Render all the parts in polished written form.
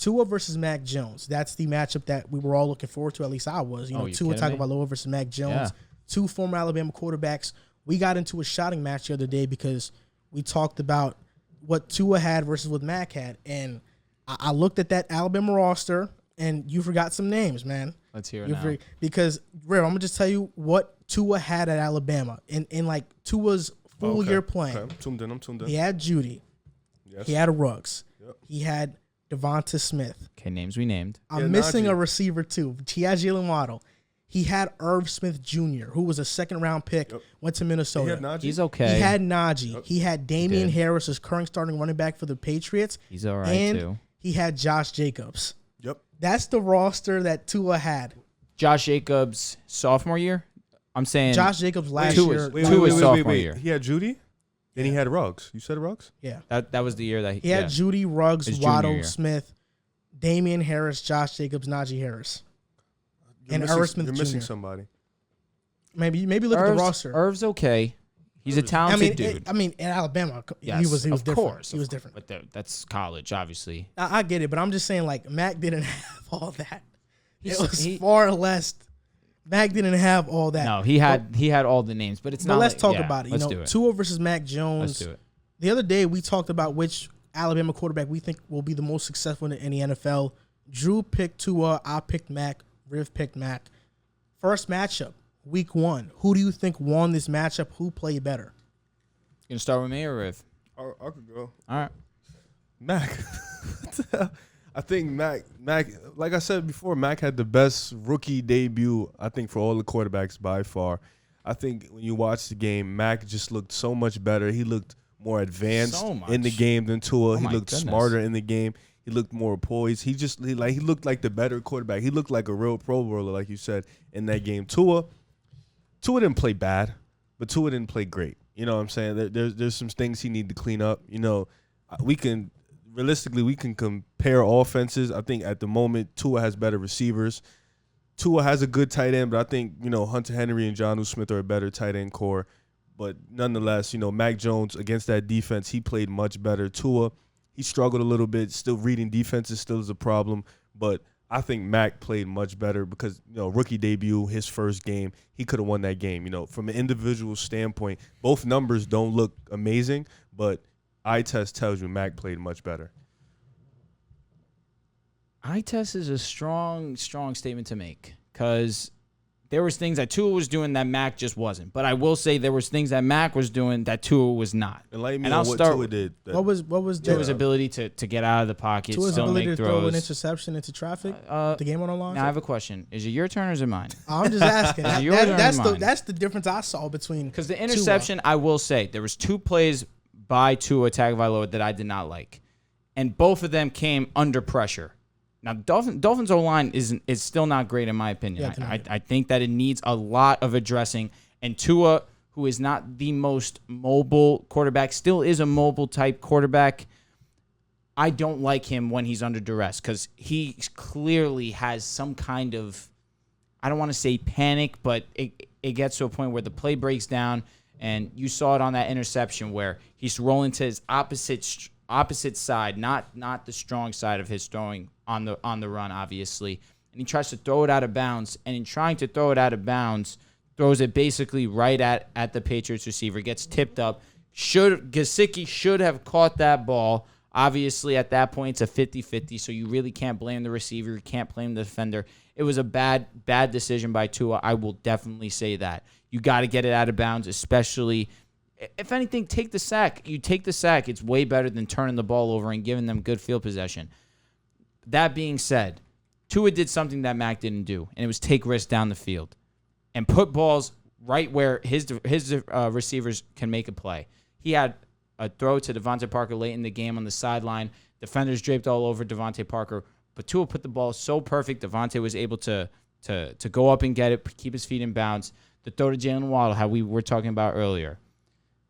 Tua versus Mac Jones. That's the matchup that we were all looking forward to. At least I was. Tua Tagovailoa versus Mac Jones. Yeah. Two former Alabama quarterbacks. We got into a shouting match the other day because we talked about what Tua had versus what Mac had. And I looked at that Alabama roster, and you forgot some names, man. Let's hear it now. Because, Rev, I'm going to just tell you what Tua had at Alabama. In like Tua's full year playing. Okay. I'm tuned in. He had Judy. Yes. He had Ruggs. Yep. He had Devonta Smith. Okay, names we named. I'm missing a receiver, too. He had Jalen Waddle. He had Irv Smith Jr., who was a second-round pick, went to Minnesota. He had Najee. He's okay. He had Najee. Yep. He had Damian Harris, his current starting running back for the Patriots. He's all right, and too. He had Josh Jacobs. Yep. That's the roster that Tua had. Josh Jacobs, sophomore year? I'm saying Josh Jacobs last year. Tua's sophomore year. He had Judy, and he had Ruggs. You said Ruggs? Yeah. That was the year that he had Judy, Ruggs, Waddle, Smith, Damian Harris, Josh Jacobs, Najee Harris. Irv Smith You're Jr. missing somebody. Maybe look at the roster. Irv's okay. He's a talented dude. In Alabama, yes, he was of different. Course, he was different. But that's college, obviously. I get it, but I'm just saying, like, Mac didn't have all that. It was far less. Mac didn't have all that. No, he had all the names, but it's not. But let's talk about it. Let's do it. Tua versus Mac Jones. Let's do it. The other day, we talked about which Alabama quarterback we think will be the most successful in the NFL. Drew picked Tua. I picked Mac. Riv picked Mac. First matchup, week 1. Who do you think won this matchup? Who played better? You gonna start with me or Riv? I could go. All right. Mac. I think Mac, like I said before, Mac had the best rookie debut, I think, for all the quarterbacks by far. I think when you watch the game, Mac just looked so much better. He looked more advanced in the game than Tua. He looked smarter in the game. He looked more poised. He looked like the better quarterback. He looked like a real Pro Bowler, like you said, in that game. Tua didn't play bad, but Tua didn't play great. You know what I'm saying? There's some things he need to clean up. You know, we can compare offenses. I think at the moment Tua has better receivers. Tua has a good tight end, but I think, you know, Hunter Henry and Jonnu Smith are a better tight end core. But nonetheless, you know, Mac Jones against that defense, he played much better. Tua, he struggled a little bit. Still reading defenses still is a problem. But I think Mac played much better because, you know, rookie debut, his first game, he could have won that game. You know, from an individual standpoint, both numbers don't look amazing, but eye test tells you Mac played much better. Eye test is a strong statement to make because there was things that Tua was doing that Mac just wasn't. But I will say there was things that Mac was doing that Tua was not. Enlighten me on what Tua did. What was Tua's ability to get out of the pocket, Tua's still ability make to throws. throw an interception into traffic? The game on the line? Now I have a question. Is it your turn or is it mine? I'm just asking. That's the difference I saw between because the interception, Tua. I will say, there was 2 plays by Tua Tagovailoa that I did not like. And both of them came under pressure. Now, Dolphins O-line is still not great in my opinion. Yeah, I think that it needs a lot of addressing. And Tua, who is not the most mobile quarterback, still is a mobile type quarterback. I don't like him when he's under duress because he clearly has some kind of, I don't want to say panic, but it gets to a point where the play breaks down. And you saw it on that interception where he's rolling to his opposite side, not the strong side of his throwing on the run, obviously. And he tries to throw it out of bounds. And in trying to throw it out of bounds, throws it basically right at the Patriots receiver, gets tipped up. Gesicki should have caught that ball. Obviously, at that point, it's a 50-50, so you really can't blame the receiver. You can't blame the defender. It was a bad decision by Tua. I will definitely say that. You got to get it out of bounds, especially, if anything, take the sack. You take the sack. It's way better than turning the ball over and giving them good field possession. That being said, Tua did something that Mac didn't do, and it was take risks down the field and put balls right where his receivers can make a play. He had a throw to Devontae Parker late in the game on the sideline. Defenders draped all over Devontae Parker, but Tua put the ball so perfect. Devontae was able to go up and get it, keep his feet in bounds. The throw to Jalen Waddle, how we were talking about earlier.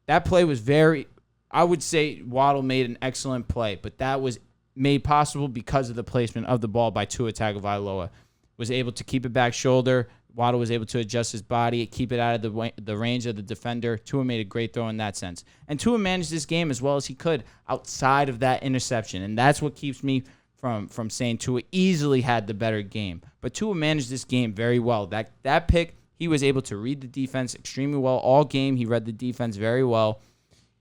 That play was I would say Waddle made an excellent play, but that was made possible because of the placement of the ball by Tua Tagovailoa. Was able to keep it back shoulder. Waddle was able to adjust his body, keep it out of the range of the defender. Tua made a great throw in that sense. And Tua managed this game as well as he could outside of that interception. And that's what keeps me from saying Tua easily had the better game. But Tua managed this game very well. That pick, he was able to read the defense extremely well. All game, he read the defense very well.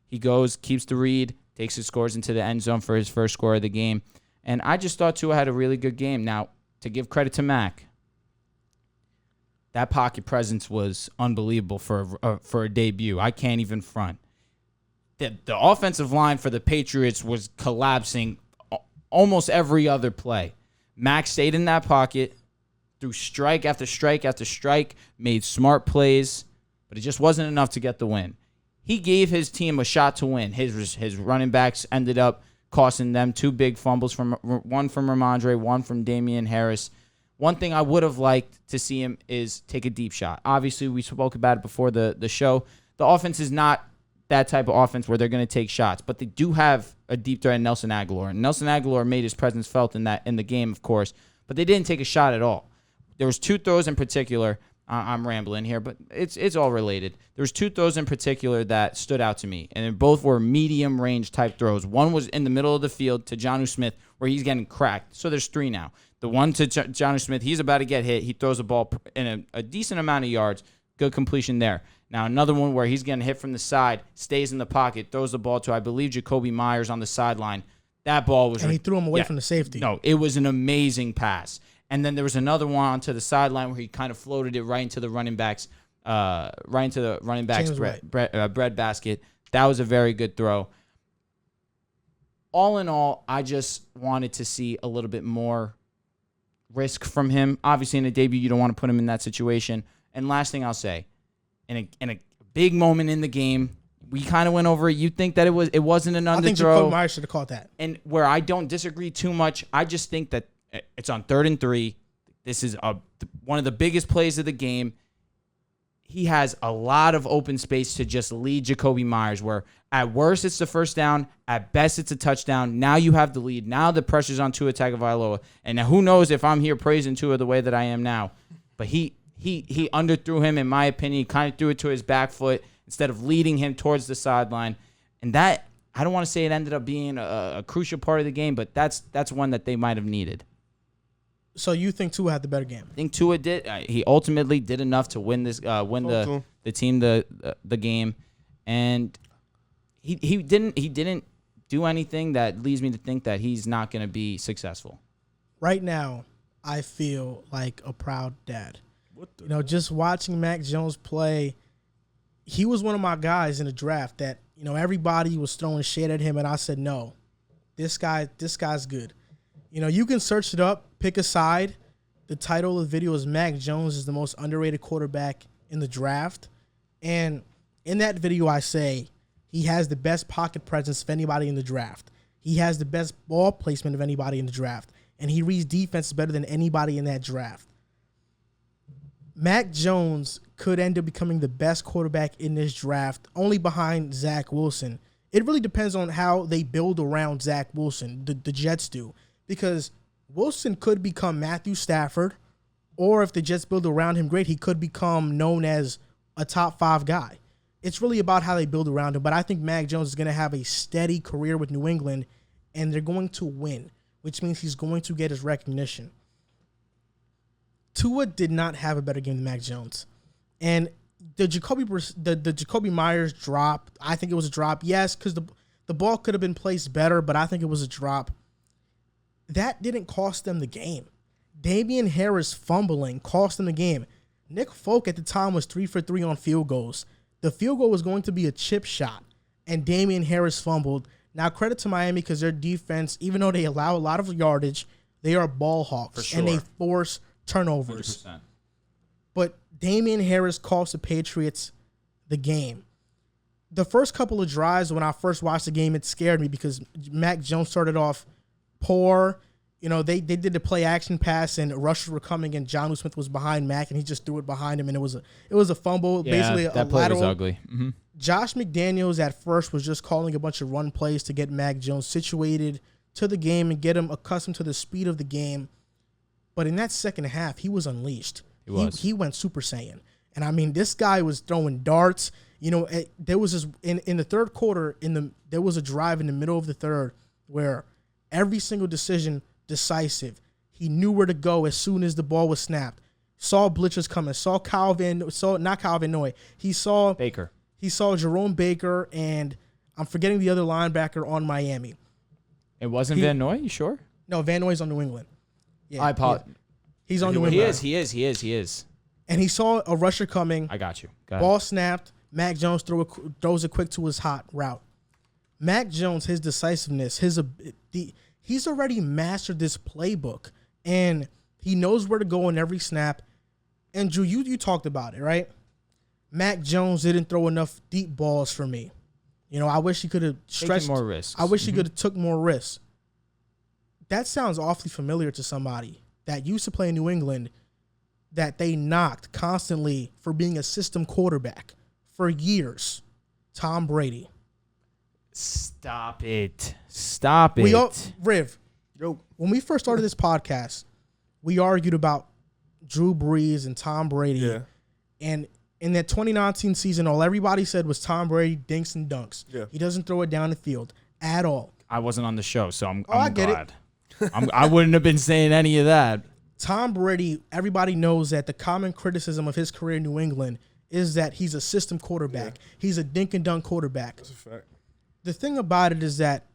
He goes, keeps the read, takes his scores into the end zone for his first score of the game. And I just thought Tua had a really good game. Now, to give credit to Mac, that pocket presence was unbelievable for a debut. I can't even front. The offensive line for the Patriots was collapsing almost every other play. Mac stayed in that pocket, threw strike after strike after strike, made smart plays, but it just wasn't enough to get the win. He gave his team a shot to win. His running backs ended up costing them 2 big fumbles, one from Ramondre, one from Damian Harris. One thing I would have liked to see him is take a deep shot. Obviously, we spoke about it before the show. The offense is not that type of offense where they're going to take shots, but they do have a deep threat in Nelson Aguilar. And Nelson Aguilar made his presence felt in the game, of course, but they didn't take a shot at all. There was 2 throws in particular. I'm rambling here, but it's all related. There was 2 throws in particular that stood out to me, and both were medium range type throws. One was in the middle of the field to Jonnu Smith, where he's getting cracked. So there's 3 now. The one to Jonnu Smith, he's about to get hit. He throws the ball in a decent amount of yards. Good completion there. Now another one where he's getting hit from the side, stays in the pocket, throws the ball to, I believe, Jacoby Myers on the sideline. That ball was... And he threw him away from the safety. No, it was an amazing pass. And then there was another one onto the sideline where he kind of floated it right into the running back's bread basket. That was a very good throw. All in all, I just wanted to see a little bit more risk from him. Obviously, in a debut, you don't want to put him in that situation. And last thing I'll say, in a big moment in the game, we kind of went over it. You think that it wasn't an underthrow. I think Jacoby Myers should have caught that. And where I don't disagree too much, I just think that it's on 3rd and 3. This is one of the biggest plays of the game. He has a lot of open space to just lead Jacoby Myers, where at worst it's the first down, at best it's a touchdown. Now you have the lead. Now the pressure's on Tua Tagovailoa. And now who knows if I'm here praising Tua the way that I am now. But he underthrew him, in my opinion. He kind of threw it to his back foot instead of leading him towards the sideline. And that, I don't want to say it ended up being a crucial part of the game, but that's one that they might have needed. So you think Tua had the better game? I think Tua did. He ultimately did enough to win this, the team the game, and he didn't do anything that leads me to think that he's not going to be successful. Right now, I feel like a proud dad. Just watching Mac Jones play, he was one of my guys in the draft that everybody was throwing shade at him, and I said no, this guy's good. You can search it up, pick a side. The title of the video is Mac Jones is the most underrated quarterback in the draft. And in that video, I say he has the best pocket presence of anybody in the draft. He has the best ball placement of anybody in the draft. And he reads defense better than anybody in that draft. Mac Jones could end up becoming the best quarterback in this draft, only behind Zach Wilson. It really depends on how they build around Zach Wilson, the Jets do. Because Wilson could become Matthew Stafford, or if the Jets build around him great, he could become known as a top 5 guy. It's really about how they build around him. But I think Mac Jones is going to have a steady career with New England, and they're going to win, which means he's going to get his recognition. Tua did not have a better game than Mac Jones. And the Jacoby Myers drop, I think it was a drop. Yes, because the ball could have been placed better, but I think it was a drop. That didn't cost them the game. Damian Harris fumbling cost them the game. Nick Folk at the time was 3 for 3 on field goals. The field goal was going to be a chip shot, and Damian Harris fumbled. Now, credit to Miami because their defense, even though they allow a lot of yardage, they are ball hawks, and they force turnovers. 100%. But Damian Harris cost the Patriots the game. The first couple of drives when I first watched the game, it scared me because Mac Jones started off poor. They did the play action pass and rushers were coming and Jonnu Smith was behind Mac and he just threw it behind him and it was a fumble, basically a that play lateral. was ugly. Mm-hmm. Josh McDaniels at first was just calling a bunch of run plays to get Mac Jones situated to the game and get him accustomed to the speed of the game. But in that second half, he was unleashed. He went Super Saiyan. And I mean, this guy was throwing darts. There was this in the third quarter there was a drive in the middle of the third where every single decision decisive. He knew where to go as soon as the ball was snapped. Saw blitzers coming. Not Calvin Noy. He saw Baker. He saw Jerome Baker, and I'm forgetting the other linebacker on Miami. It wasn't Van Noy? You sure? No, Van Noy's on New England. Yeah, I apologize. He's on New England. He is. And he saw a rusher coming. I got you. Go ahead. Ball snapped. Mac Jones throws it quick to his hot route. Mac Jones, his decisiveness, he's already mastered this playbook, and he knows where to go on every snap. And Drew, you talked about it, right? Mac Jones didn't throw enough deep balls for me. I wish he could have stretched more risks. I wish he could have took more risks. That sounds awfully familiar to somebody that used to play in New England that they knocked constantly for being a system quarterback for years. Tom Brady. Stop it. Riv, when we first started this podcast, we argued about Drew Brees and Tom Brady. Yeah. And in that 2019 season, all everybody said was Tom Brady dinks and dunks. Yeah. He doesn't throw it down the field at all. I wasn't on the show, so I'm I get glad. I wouldn't have been saying any of that. Tom Brady, everybody knows that the common criticism of his career in New England is that he's a system quarterback. Yeah. He's a dink and dunk quarterback. That's a fact. The thing about it is that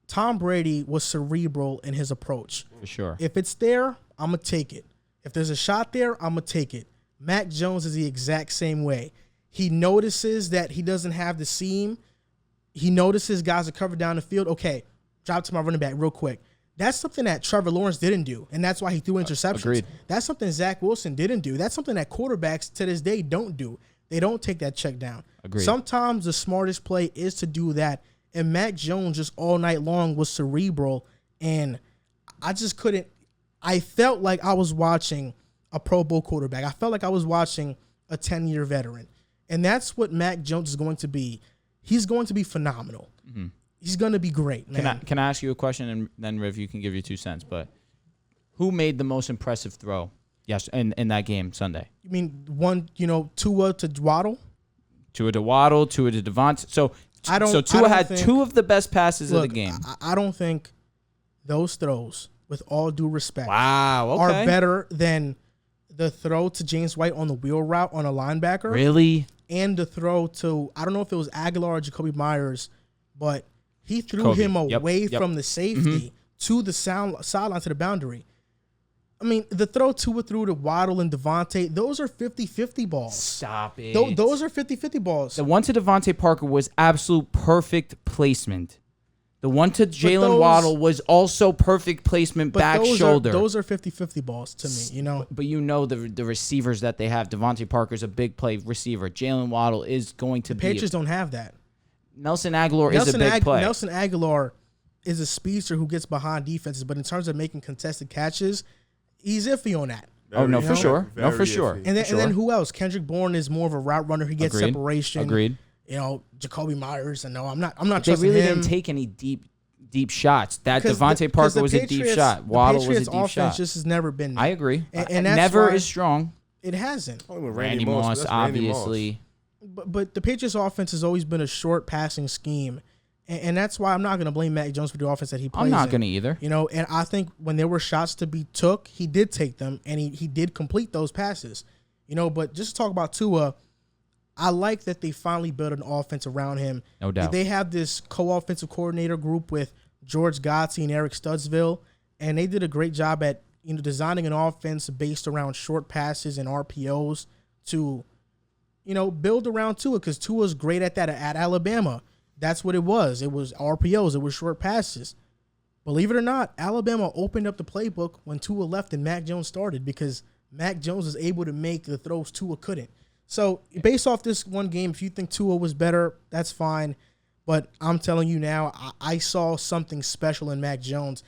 Tom Brady was cerebral in his approach. For sure. If it's there, I'm going to take it. If there's a shot there, I'm going to take it. Mac Jones is the exact same way. He notices that he doesn't have the seam. He notices guys are covered down the field. Okay, drop to my running back real quick. That's something that Trevor Lawrence didn't do, and that's why he threw interceptions. Agreed. That's something Zach Wilson didn't do. That's something that quarterbacks to this day don't do. They don't take that check down. Agreed. Sometimes the smartest play is to do that, and Mac Jones just all night long was cerebral, and I just couldn't. I felt like I was watching a Pro Bowl quarterback. I felt like I was watching a 10-year veteran, and that's what Mac Jones is going to be. He's going to be phenomenal. Mm-hmm. He's going to be great, man. Can I ask you a question, and then, Riv, you can give your 2 cents, but who made the most impressive throw in that game Sunday? You mean Tua to Waddle? Tua to Waddle, Tua to Devontae. So Tua had 2 of the best passes of the game. I don't think those throws, with all due respect, are better than the throw to James White on the wheel route on a linebacker. Really? And the throw to, I don't know if it was Aguilar or Jacoby Myers, but he threw him away from the safety to the sideline to the boundary. I mean, the throw Tua threw to Waddle and Devontae, those are 50-50 balls. Stop it. Those are 50-50 balls. The one to Devontae Parker was absolute perfect placement. The one to Jalen Waddle was also perfect placement, back shoulder. Those are 50-50 balls to me, But the receivers that they have, Devontae Parker's a big play receiver. Jalen Waddle is going to be. The Patriots don't have that. Nelson Aguilar is a big play. Nelson Aguilar is a speedster who gets behind defenses, but in terms of making contested catches, he's iffy on that. For sure. No, for sure. And then who else? Kendrick Bourne is more of a route runner. He gets separation. Agreed. Jacoby Myers. And no, I'm not They trusting really him. didn't take any deep shots. That Devontae Parker was a deep shot. Waddle was a deep shot. The Patriots offense just has never been there. I agree. And that's never why is strong. It hasn't. Randy Moss, obviously. But the Patriots offense has always been a short passing scheme. And that's why I'm not going to blame Mac Jones for the offense that he plays. I'm not going to either. And I think when there were shots to be took, he did take them, and he did complete those passes. But just to talk about Tua, I like that they finally built an offense around him. No doubt. They have this co-offensive coordinator group with George Godsey and Eric Studsville, and they did a great job at designing an offense based around short passes and RPOs to build around Tua, because Tua's great at that at Alabama. That's what it was. It was RPOs. It was short passes. Believe it or not, Alabama opened up the playbook when Tua left and Mac Jones started, because Mac Jones was able to make the throws Tua couldn't. So based off this one game, if you think Tua was better, that's fine. But I'm telling you now, I saw something special in Mac Jones,